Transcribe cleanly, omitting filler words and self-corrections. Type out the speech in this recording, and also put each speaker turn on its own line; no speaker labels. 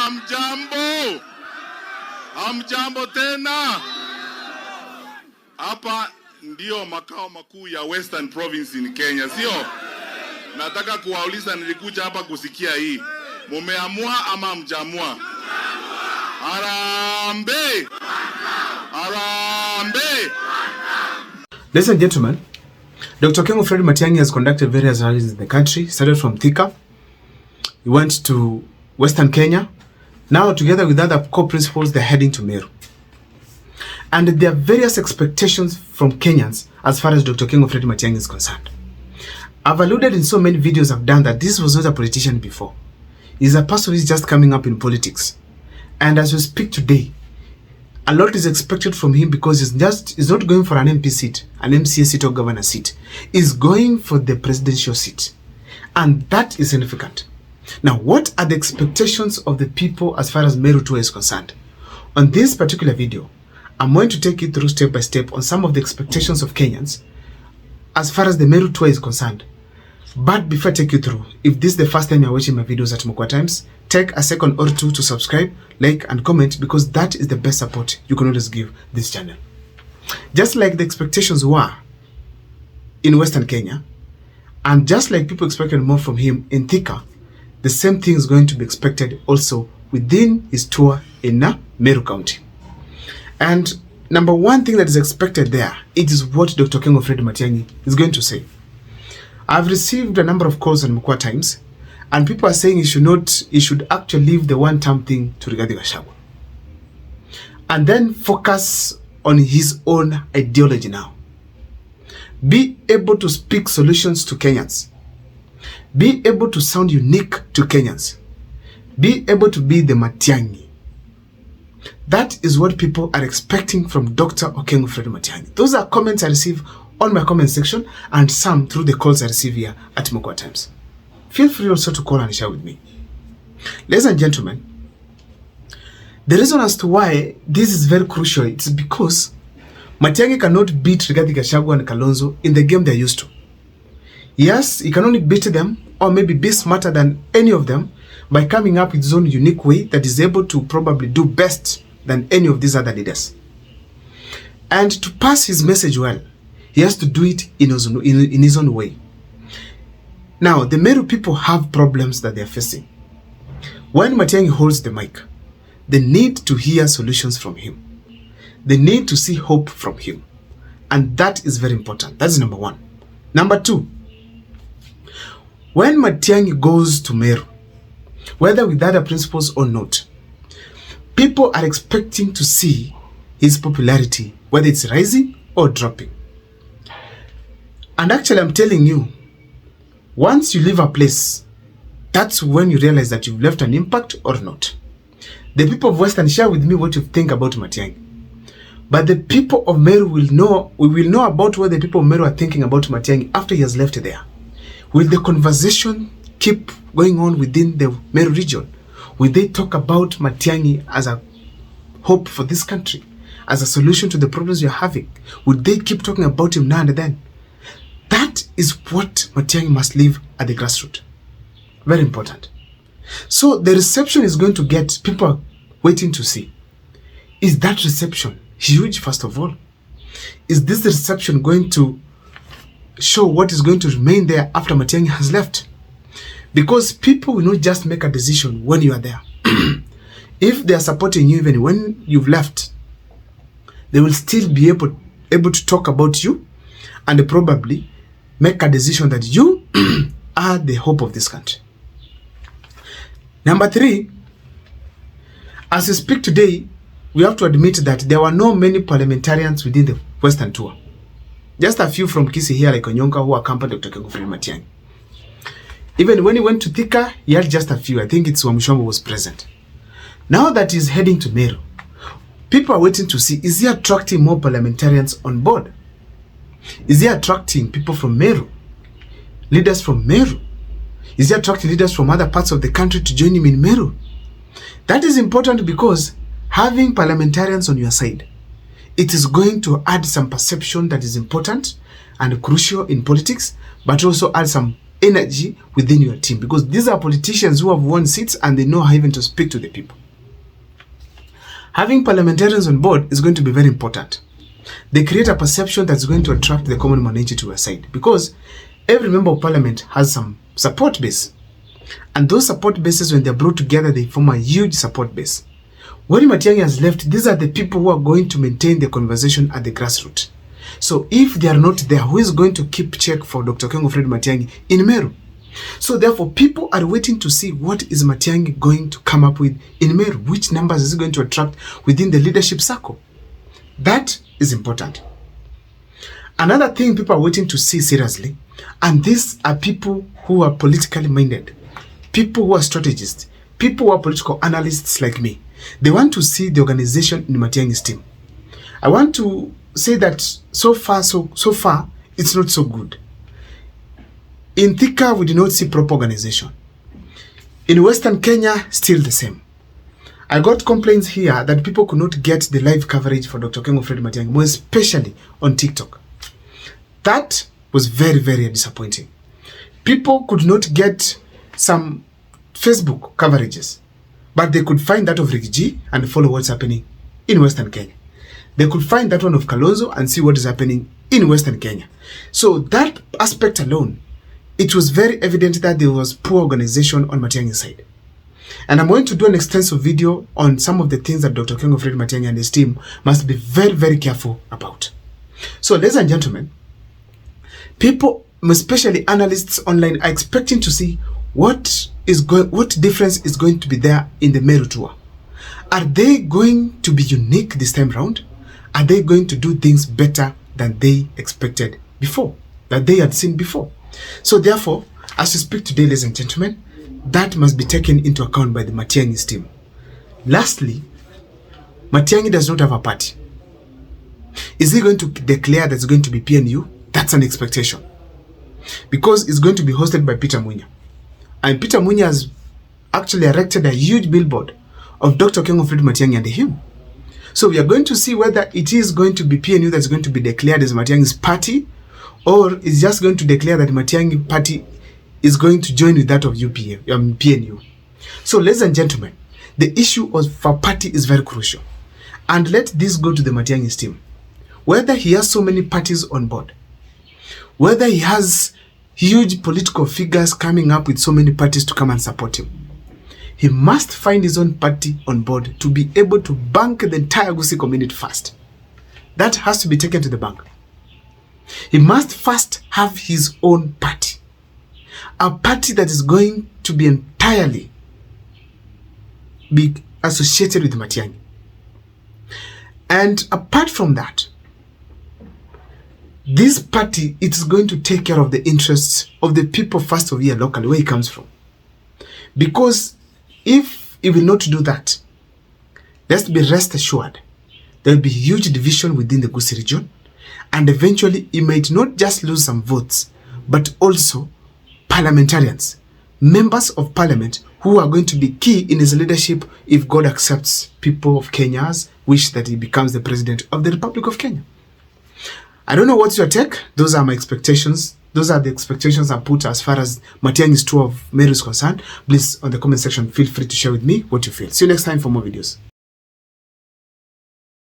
Hamjambo. Hamjambo tena. Hapa ndio makao makuu ya Western Province in Kenya, sio? Nataka kuwauliza, nilikuja hapa kusikia hii. Mumeamua ama hamjamua? Harambee! Harambee!
Ladies and gentlemen, Dr. Matiang'i has conducted various rallies in the country. Started from Thika. He went to Western Kenya. Now, together with other co-principals, they're heading to Meru. And there are various expectations from Kenyans as far as Dr. Matiang'i is concerned. I've alluded in so many videos I've done that this was not a politician before. He's a person who is just coming up in politics. And as we speak today, a lot is expected from him because he's not going for an MP seat, an MCA seat or governor seat. He's going for the presidential seat. And that is significant. Now, what are the expectations of the people as far as Meru tour is concerned? On this particular video, I'm going to take you through step by step on some of the expectations of Kenyans as far as the Meru tour is concerned. But before I take you through, if this is the first time you're watching my videos at Mukwa Times, take a second or two to subscribe, like and comment, because that is the best support you can always give this channel. Just like the expectations were in Western Kenya, and just like people expected more from him in Thika, the same thing is going to be expected also within his tour in Meru County. And number one thing that is expected there, it is what Dr. Matiang'i is going to say. I've received a number of calls on Mukwa Times, and people are saying he should actually leave the one-term thing to Rigathi Gachagua, and then focus on his own ideology now. Be able to speak solutions to Kenyans. Be able to sound unique to Kenyans. Be able to be the Matiang'i. That is what people are expecting from Dr. Matiang'i. Those are comments I receive on my comment section and some through the calls I receive here at Mukwa Times. Feel free also to call and share with me. Ladies and gentlemen, the reason as to why this is very crucial is because Matiang'i cannot beat Rigathi Gachagua and Kalonzo in the game they're used to. Yes, he can only beat them or maybe be smarter than any of them by coming up with his own unique way that is able to probably do best than any of these other leaders. And to pass his message well, he has to do it in his own way. Now, the Meru people have problems that they're facing. When Matiang'i holds the mic, they need to hear solutions from him. They need to see hope from him. And that is very important. That's number one. Number two, when Matiang'i goes to Meru, whether with other principles or not, people are expecting to see his popularity, whether it's rising or dropping. And actually, I'm telling you, once you leave a place, that's when you realize that you've left an impact or not. The people of Western, share with me what you think about Matiang'i. But the people of Meru we will know about what the people of Meru are thinking about Matiang'i after he has left there. Will the conversation keep going on within the Meru region? Will they talk about Matiang'i as a hope for this country, as a solution to the problems you're having? Will they keep talking about him now and then? That is what Matiang'i must leave at the grassroots. Very important. So the reception is going to get people waiting to see. Is that reception huge, first of all? Is this reception going to show what is going to remain there after Matiang'i has left? Because people will not just make a decision when you are there. If they are supporting you even when you've left, they will still be able to talk about you and probably make a decision that you are the hope of this country. Number three, as we speak today, we have to admit that there were no many parliamentarians within the Western tour. Just a few from Kisii here, like Onyonka, who accompanied Dr. Matiang'i. Even when he went to Thika, he had just a few. I think it's Wamshombo was present. Now that he's heading to Meru, people are waiting to see, is he attracting more parliamentarians on board? Is he attracting people from Meru? Leaders from Meru? Is he attracting leaders from other parts of the country to join him in Meru? That is important because having parliamentarians on your side, it is going to add some perception that is important and crucial in politics, but also add some energy within your team, because these are politicians who have won seats and they know how even to speak to the people. Having parliamentarians on board is going to be very important. They create a perception that's going to attract the common mwananchi to your side, because every member of parliament has some support base. And those support bases, when they're brought together, they form a huge support base. When Matiang'i has left, these are the people who are going to maintain the conversation at the grassroots. So if they are not there, who is going to keep check for Dr. Kenyans Matiang'i in Meru? So therefore, people are waiting to see what is Matiang'i going to come up with in Meru. Which numbers is he going to attract within the leadership circle? That is important. Another thing people are waiting to see seriously, and these are people who are politically minded, people who are strategists, people who are political analysts like me. They want to see the organization in Matiang'i's team. I want to say that so far, it's not so good. In Thika, we do not see proper organization. In Western Kenya, still the same. I got complaints here that people could not get the live coverage for Dr. Kenyans Matiang'i, more especially on TikTok. That was very, very disappointing. People could not get some Facebook coverages, but they could find that of Ricky G and follow what's happening in Western Kenya. They could find that one of Kalonzo and see what is happening in Western Kenya. So that aspect alone, it was very evident that there was poor organization on Matiang'i's side. And I'm going to do an extensive video on some of the things that Dr. Kenyans Matiang'i and his team must be very, very careful about. So, ladies and gentlemen, people, especially analysts online, are expecting to see what difference is going to be there in the Meru tour. Are they going to be unique this time round? Are they going to do things better than they expected before, that they had seen before? So therefore, as we speak today, ladies and gentlemen, that must be taken into account by the Matiang'i's team. Lastly, Matiang'i does not have a party. Is he going to declare that it's going to be PNU? That's an expectation. Because it's going to be hosted by Peter Munya. And Peter Munya has actually erected a huge billboard of Dr. Kenyans Matiang'i and him. So we are going to see whether it is going to be PNU that's going to be declared as Matiang'i's party, or is just going to declare that Matiang'i party is going to join with that of PNU. So, ladies and gentlemen, the issue of a party is very crucial. And let this go to the Matiang'i's team. Whether he has so many parties on board, whether he has huge political figures coming up with so many parties to come and support him, he must find his own party on board to be able to bank the entire Gusii community first. That has to be taken to the bank. He must first have his own party. A party that is going to be entirely associated with Matiang'i. And apart from that, this party, it is going to take care of the interests of the people first of here locally, where he comes from. Because if he will not do that, let's be rest assured, there will be huge division within the Gusii region, and eventually he might not just lose some votes, but also parliamentarians, members of parliament who are going to be key in his leadership if God accepts people of Kenya's wish that he becomes the president of the Republic of Kenya. I don't know what's your take. Those are my expectations. Those are the expectations I put as far as Matiang'i's tour of Meru is concerned. Please, on the comment section, feel free to share with me what you feel. See you next time for more videos.